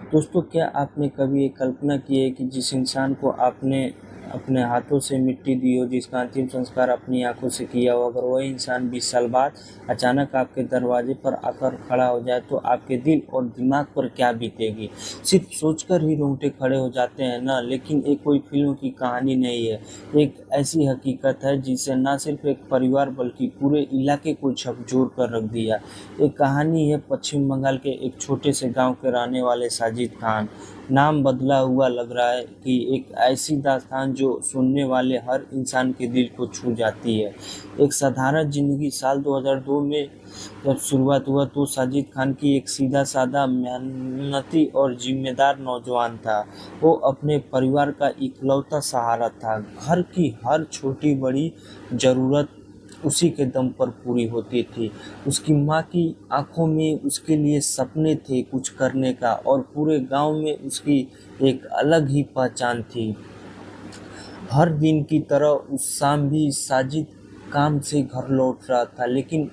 दोस्तों, क्या आपने कभी ये कल्पना की है कि जिस इंसान को आपने अपने हाथों से मिट्टी दी हो, जिसका अंतिम संस्कार अपनी आंखों से किया हो, अगर वही इंसान 20 साल बाद अचानक आपके दरवाजे पर आकर खड़ा हो जाए तो आपके दिल और दिमाग पर क्या बीतेगी? सिर्फ सोचकर ही रोंगटे खड़े हो जाते हैं ना। लेकिन ये कोई फिल्म की कहानी नहीं है, एक ऐसी हकीकत है जिसे न सिर्फ एक परिवार बल्कि पूरे इलाके को झकझोर कर रख दिया। एक कहानी है पश्चिम बंगाल के एक छोटे से गांव के रहने वाले साजिद खान। नाम बदला हुआ लग रहा है कि एक ऐसी दास्तान जो सुनने वाले हर इंसान के दिल को छू जाती है। एक साधारण जिंदगी साल 2002 में जब शुरुआत हुआ तो साजिद खान की एक सीधा साधा मेहनती और जिम्मेदार नौजवान था। वो अपने परिवार का इकलौता सहारा था। घर की हर छोटी बड़ी जरूरत उसी के दम पर पूरी होती थी। उसकी माँ की आंखों में उसके लिए सपने थे कुछ करने का, और पूरे गांव में उसकी एक अलग ही पहचान थी। हर दिन की तरह उस शाम भी साजिद काम से घर लौट रहा था, लेकिन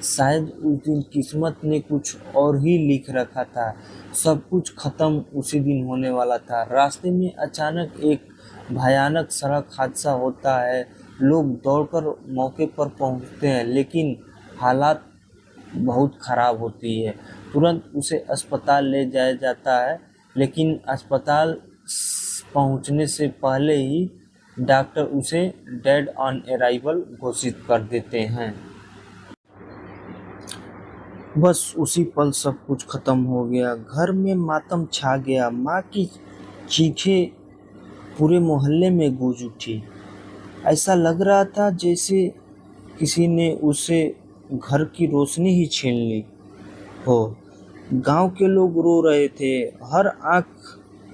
शायद उस दिन किस्मत ने कुछ और ही लिख रखा था। सब कुछ खत्म उसी दिन होने वाला था। रास्ते में अचानक एक भयानक सड़क हादसा होता है। लोग दौड़कर मौके पर पहुंचते हैं, लेकिन हालात बहुत खराब होती है। तुरंत उसे अस्पताल ले जाया जाता है, लेकिन अस्पताल पहुंचने से पहले ही डॉक्टर उसे डेड ऑन अराइवल घोषित कर देते हैं। बस उसी पल सब कुछ खत्म हो गया। घर में मातम छा गया। माँ की चीखें पूरे मोहल्ले में गूंज उठी। ऐसा लग रहा था जैसे किसी ने उसे घर की रोशनी ही छीन ली हो। गांव के लोग रो रहे थे, हर आंख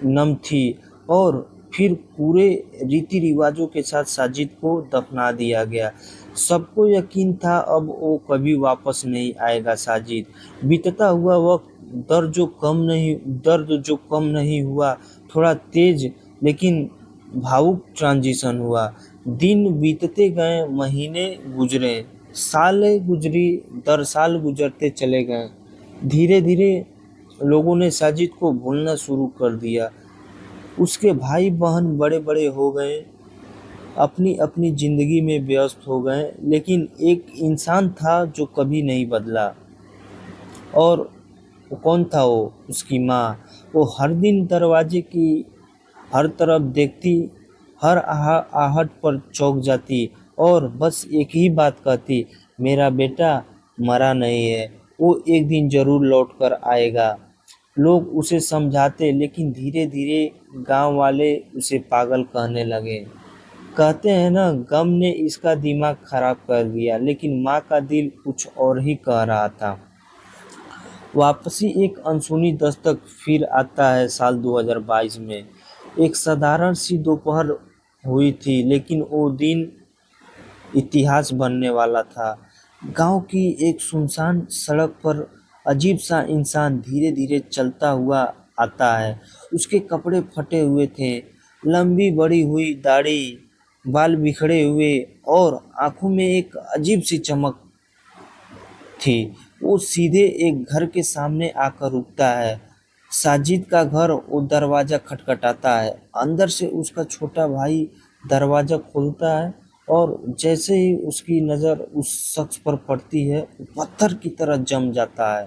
नम थी। और फिर पूरे रीति रिवाजों के साथ साजिद को दफना दिया गया। सबको यकीन था अब वो कभी वापस नहीं आएगा। साजिद बीतता हुआ वक्त दर्द जो कम नहीं हुआ, थोड़ा तेज लेकिन भावुक ट्रांजिशन हुआ। दिन बीतते गए, महीने गुजरे, सालें गुजरी, दर साल गुजरते चले गए। धीरे धीरे लोगों ने साजिद को भूलना शुरू कर दिया। उसके भाई बहन बड़े बड़े हो गए, अपनी अपनी जिंदगी में व्यस्त हो गए, लेकिन एक इंसान था जो कभी नहीं बदला। और वो कौन था? वो उसकी माँ। वो हर दिन दरवाजे की हर तरफ देखती, हर आहट पर चौंक जाती और बस एक ही बात कहती, मेरा बेटा मरा नहीं है, वो एक दिन जरूर लौट कर आएगा। लोग उसे समझाते, लेकिन धीरे धीरे गांव वाले उसे पागल कहने लगे। कहते हैं ना, गम ने इसका दिमाग खराब कर दिया। लेकिन माँ का दिल कुछ और ही कह रहा था। वापसी एक अनसुनी दस्तक फिर आता है साल 2022 में। एक साधारण सी दोपहर हुई थी, लेकिन वो दिन इतिहास बनने वाला था। गांव की एक सुनसान सड़क पर अजीब सा इंसान धीरे धीरे चलता हुआ आता है। उसके कपड़े फटे हुए थे, लंबी बड़ी हुई दाढ़ी, बाल बिखरे हुए और आंखों में एक अजीब सी चमक थी। वो सीधे एक घर के सामने आकर रुकता है। साजिद का घर। वो दरवाजा खटखटाता है। अंदर से उसका छोटा भाई दरवाजा खोलता है, और जैसे ही उसकी नज़र उस शख्स पर पड़ती है, वो पत्थर की तरह जम जाता है।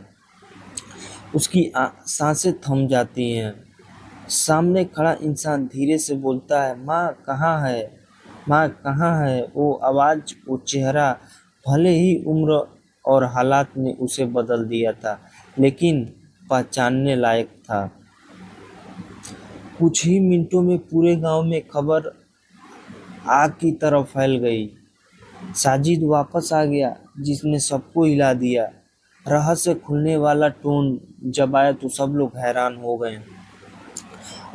उसकी सांसें थम जाती हैं। सामने खड़ा इंसान धीरे से बोलता है, माँ कहाँ है? माँ कहाँ है? वो आवाज़, वो चेहरा, भले ही उम्र और हालात ने उसे बदल दिया था, लेकिन पहचानने लायक था। कुछ ही मिनटों में पूरे गांव में खबर आग की तरह फैल गई। साजिद वापस आ गया, जिसने सबको हिला दिया। रहस्य खुलने वाला टोन जब आया तो सब लोग हैरान हो गए।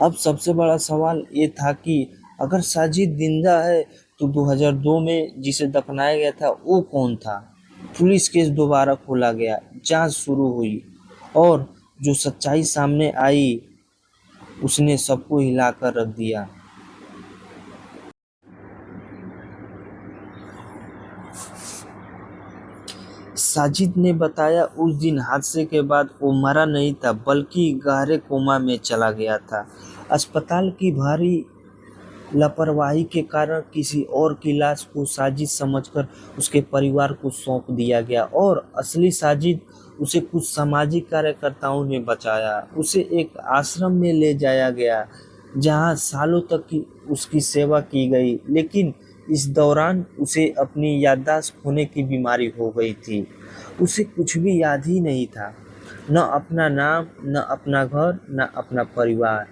अब सबसे बड़ा सवाल ये था कि अगर साजिद जिंदा है तो 2002 में जिसे दफनाया गया था वो कौन था? पुलिस केस दोबारा खोला गया, जांच शुरू हुई, और जो सच्चाई सामने आई उसने सबको हिलाकर रख दिया। साजिद ने बताया उस दिन हादसे के बाद वो मरा नहीं था बल्कि गहरे कोमा में चला गया था। अस्पताल की भारी लापरवाही के कारण किसी और की लाश को साजिद समझकर उसके परिवार को सौंप दिया गया और असली साजिद उसे कुछ सामाजिक कार्यकर्ताओं ने बचाया। उसे एक आश्रम में ले जाया गया जहां सालों तक उसकी सेवा की गई, लेकिन इस दौरान उसे अपनी याददाश्त खोने की बीमारी हो गई थी। उसे कुछ भी याद ही नहीं था, न अपना नाम, न अपना घर, न अपना परिवार।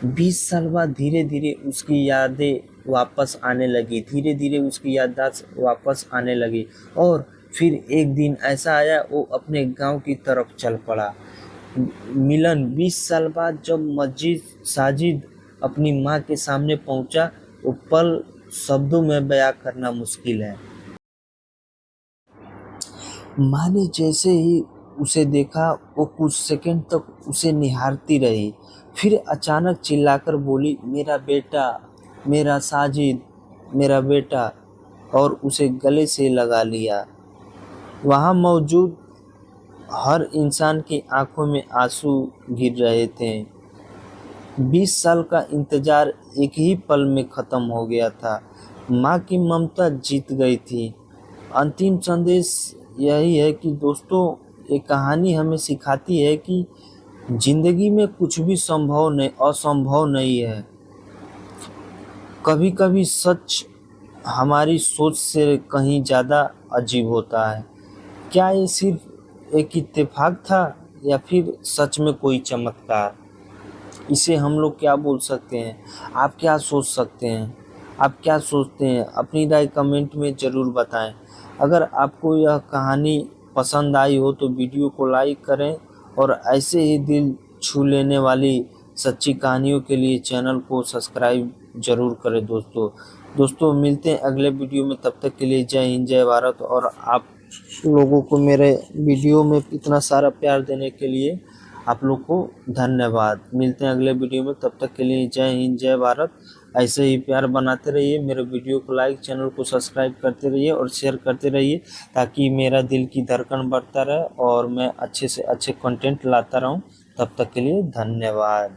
20 साल बाद धीरे धीरे उसकी यादें वापस आने लगी, धीरे धीरे उसकी याददाश्त वापस आने लगी और फिर एक दिन ऐसा आया वो अपने गांव की तरफ चल पड़ा। मिलन 20 साल बाद जब मस्जिद साजिद अपनी माँ के सामने पहुंचा, वो पल शब्दों में बयां करना मुश्किल है। माँ ने जैसे ही उसे देखा वो कुछ सेकंड तक उसे निहारती रही, फिर अचानक चिल्लाकर बोली, मेरा बेटा, मेरा साजिद, मेरा बेटा, और उसे गले से लगा लिया। वहाँ मौजूद हर इंसान की आंखों में आंसू गिर रहे थे। 20 साल का इंतजार एक ही पल में खत्म हो गया था। माँ की ममता जीत गई थी। अंतिम संदेश यही है कि दोस्तों, ये कहानी हमें सिखाती है कि जिंदगी में कुछ भी असंभव नहीं है। कभी कभी सच हमारी सोच से कहीं ज़्यादा अजीब होता है। क्या ये सिर्फ एक इत्तेफाक था या फिर सच में कोई चमत्कार? इसे हम लोग क्या बोल सकते हैं? आप क्या सोच सकते हैं? आप क्या सोचते हैं? अपनी राय कमेंट में ज़रूर बताएं। अगर आपको यह कहानी पसंद आई हो तो वीडियो को लाइक करें और ऐसे ही दिल छू लेने वाली सच्ची कहानियों के लिए चैनल को सब्सक्राइब ज़रूर करें दोस्तों मिलते हैं अगले वीडियो में। तब तक के लिए जय हिंद, जय भारत। और आप लोगों को मेरे वीडियो में इतना सारा प्यार देने के लिए आप लोग को धन्यवाद। मिलते हैं अगले वीडियो में, तब तक के लिए जय हिंद, जय भारत। ऐसे ही प्यार बनाते रहिए, मेरे वीडियो को लाइक, चैनल को सब्सक्राइब करते रहिए और शेयर करते रहिए ताकि मेरा दिल की धड़कन बढ़ता रहे और मैं अच्छे से अच्छे कंटेंट लाता रहूं। तब तक के लिए धन्यवाद।